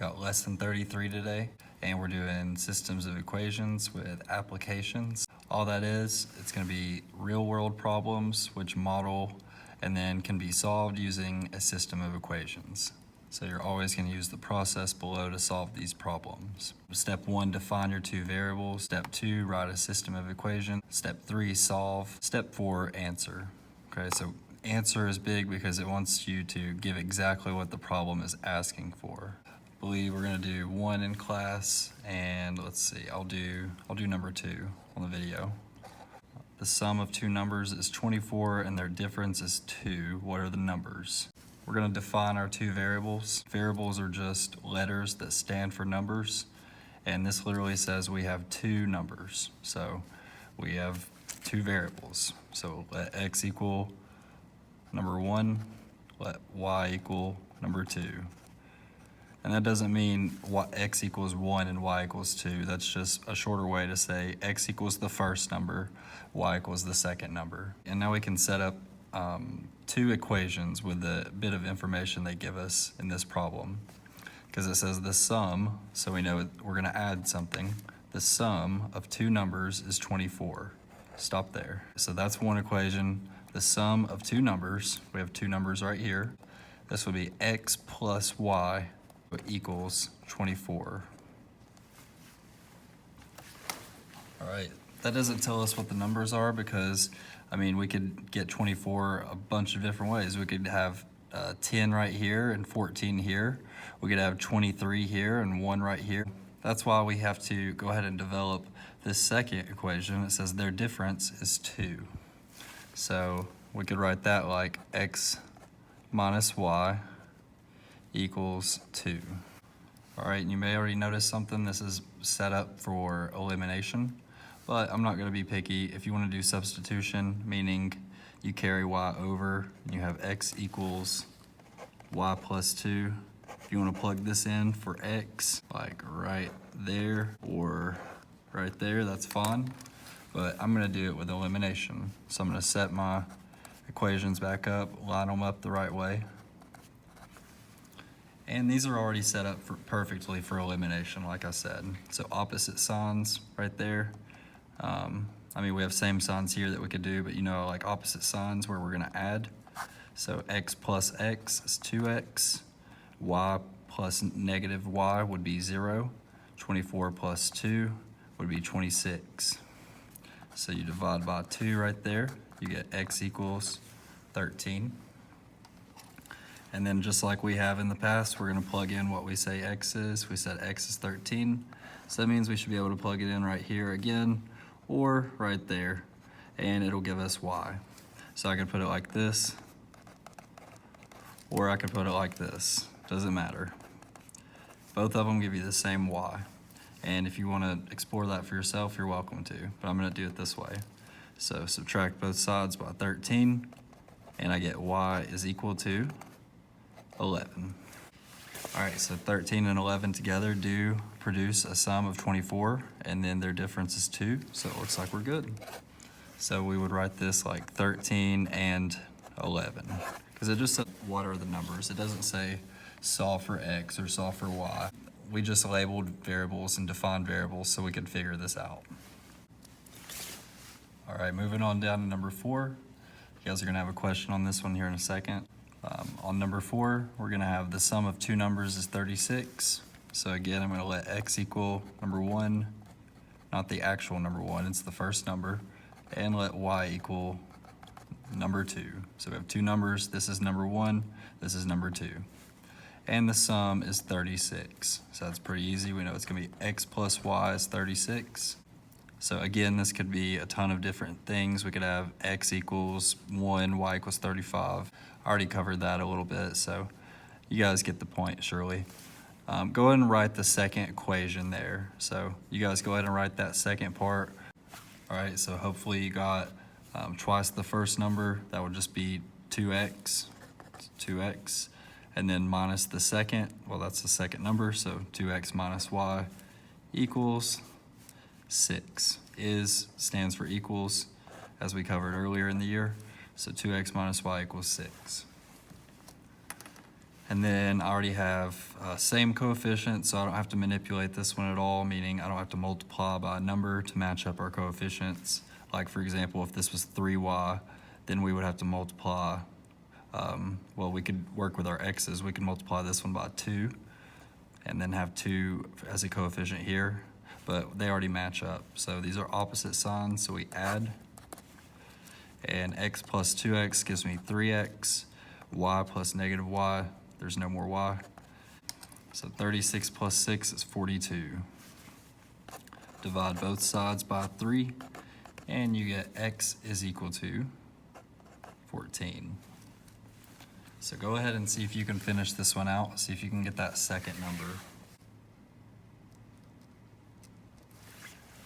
got lesson 33 today, and we're doing systems of equations with applications. All that is, it's going to be real world problems which model and then can be solved using a system of equations. So you're always going to use the process below to solve these problems. Step 1, define your two variables. Step 2, write a system of equations. Step 3, solve. Step 4, answer. Okay, so answer is big because it wants you to give exactly what the problem is asking for. I believe we're going to do 1 in class, and let's see, I'll do number 2 on the video. The sum of two numbers is 24 and their difference is 2. What are the numbers? We're going to define our two variables. Variables are just letters that stand for numbers, and this literally says we have two numbers. So we have two variables. So let x equal number 1, let y equal number 2. And that doesn't mean x equals 1 and y equals 2. That's just a shorter way to say x equals the first number, y equals the second number. And now we can set up two equations with the bit of information they give us in this problem. Because it says the sum, so we know we're going to add something. The sum of two numbers is 24. Stop there. So that's one equation. The sum of two numbers, we have two numbers right here. This would be x plus y equals 24. All right, that doesn't tell us what the numbers are because, I mean, we could get 24 a bunch of different ways. We could have 10 right here and 14 here. We could have 23 here and 1 right here. That's why we have to go ahead and develop this second equation. It says their difference is 2. So we could write that like x minus y equals 2. All right, and you may already notice something. This is set up for elimination, but I'm not going to be picky. If you want to do substitution, meaning you carry y over, and you have x equals y plus 2. If you want to plug this in for x, like right there or right there, that's fine. But I'm going to do it with elimination. So I'm going to set my equations back up, line them up the right way. And these are already set up perfectly for elimination, like I said. So opposite signs right there. I mean, we have same signs here that we could do, but you know, like opposite signs where we're going to add. So x plus x is 2x. Y plus negative y would be 0. 24 plus 2 would be 26. So you divide by 2 right there. You get x equals 13. And then just like we have in the past, we're going to plug in what we say x is. We said x is 13. So that means we should be able to plug it in right here again or right there, and it'll give us y. So I could put it like this, or I could put it like this. Doesn't matter. Both of them give you the same y. And if you want to explore that for yourself, you're welcome to, but I'm going to do it this way. So subtract both sides by 13, and I get y is equal to 11. All right, so 13 and 11 together do produce a sum of 24, and then their difference is 2, so it looks like we're good. So we would write this like 13 and 11, because it just says what are the numbers. It doesn't say solve for x or solve for y. We just labeled variables and defined variables so we could figure this out. All right, moving on down to number 4. You guys are gonna have a question on this one here in a second. On number 4, we're going to have the sum of two numbers is 36. So again, I'm going to let x equal number 1, not the actual number 1, it's the first number, and let y equal number 2. So we have two numbers. This is number 1, this is number 2. And the sum is 36. So that's pretty easy. We know it's going to be x plus y is 36. So again, this could be a ton of different things. We could have x equals 1, y equals 35. I already covered that a little bit, so you guys get the point, surely. Go ahead and write the second equation there. So you guys go ahead and write that second part. All right, so hopefully you got twice the first number. That would just be 2x, and then minus the second. Well, that's the second number, so 2x minus y equals 6. Is stands for equals, as we covered earlier in the year. So 2x minus y equals 6. And then I already have same coefficient, so I don't have to manipulate this one at all, meaning I don't have to multiply by a number to match up our coefficients. Like for example, if this was 3y, then we would have to multiply, well, we could work with our x's. We could multiply this one by 2 and then have 2 as a coefficient here, but they already match up. So these are opposite signs, so we add, and x plus 2x gives me 3x, y plus negative y, there's no more y. So 36 plus 6 is 42. Divide both sides by 3, and you get x is equal to 14. So go ahead and see if you can finish this one out. See if you can get that second number.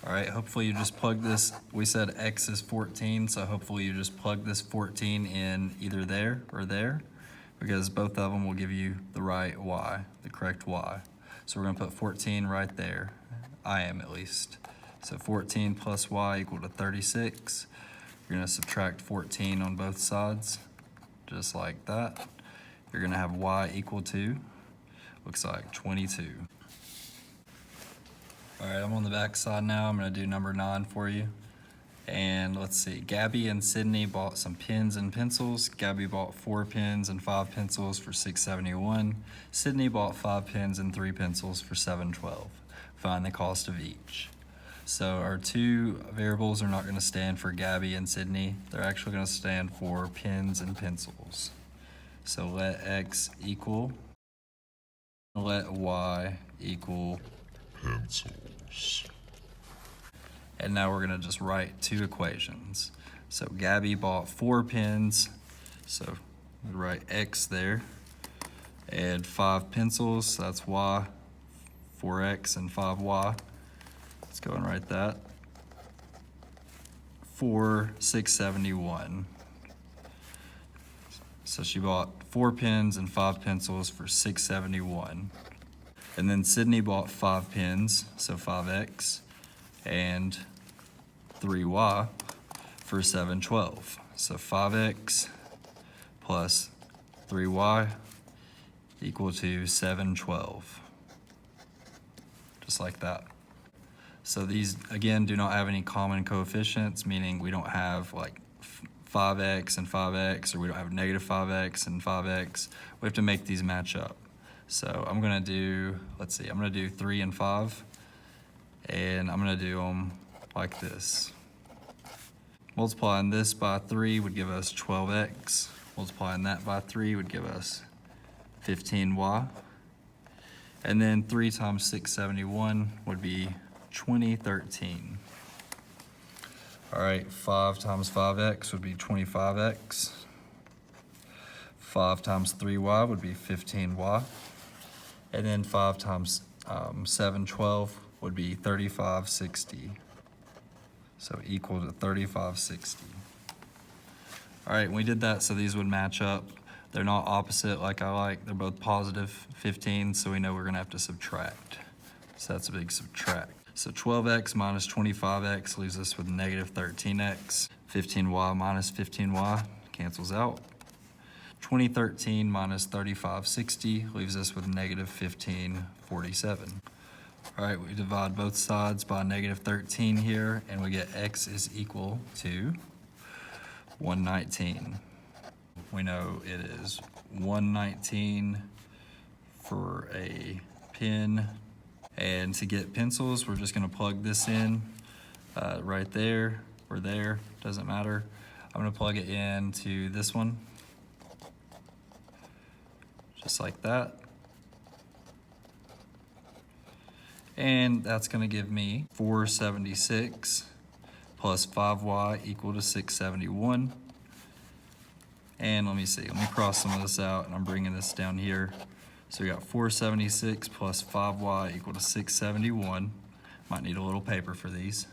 All right, hopefully you just plug this. We said x is 14, so hopefully you just plug this 14 in either there or there, because both of them will give you the right y, the correct y. So we're gonna put 14 right there. I am at least. So 14 plus y equal to 36. You're gonna subtract 14 on both sides, just like that. You're gonna have y equal to, looks like 22. All right, I'm on the back side now. I'm gonna do number 9 for you. And let's see, Gabby and Sydney bought some pens and pencils. Gabby bought 4 pens and 5 pencils for $6.71. Sydney bought 5 pens and 3 pencils for $7.12. Find the cost of each. So our two variables are not gonna stand for Gabby and Sydney. They're actually gonna stand for pens and pencils. So let x equal, let y equal pencils. And now we're gonna just write 2 equations. So Gabby bought 4 pens, so we write x there. Add 5 pencils, so that's y, 4x and 5y. Let's go and write that. For $6.71. So she bought 4 pens and 5 pencils for $6.71. And then Sydney bought 5 pens, so 5x, and 3y for $7.12. So 5x plus 3y equal to $7.12. Just like that. So these, again, do not have any common coefficients, meaning we don't have like 5x and 5x, or we don't have negative 5x and 5x. We have to make these match up. So I'm gonna do, let's see, I'm gonna do 3 and 5, and I'm gonna do them like this. Multiplying this by 3 would give us 12x. Multiplying that by 3 would give us 15y. And then 3 times 671 would be 2013. All right, 5 times 5x would be 25x. 5 times 3y would be 15y. And then 5 times 712 would be 3560. So equal to 3560. All right, we did that so these would match up. They're not opposite like I like. They're both positive 15, so we know we're gonna have to subtract. So that's a big subtract. So 12x minus 25x leaves us with negative 13x. 15y minus 15y cancels out. 2013 minus 3560 leaves us with negative 1547. All right, we divide both sides by negative 13 here, and we get x is equal to 119. We know it is 119 for a pen. And to get pencils, we're just gonna plug this in right there or there, doesn't matter. I'm gonna plug it into this one, just like that. And that's gonna give me 476 plus 5y equal to 671. And let me see, let me cross some of this out, and I'm bringing this down here. So we got 476 plus 5y equal to 671. Might need a little paper for these.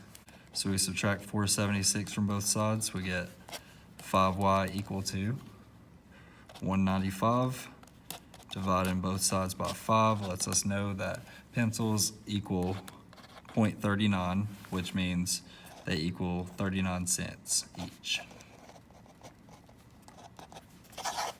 So we subtract 476 from both sides. We get 5y equal to 195. Dividing both sides by 5 lets us know that pencils equal 0.39, which means they equal 39 cents each.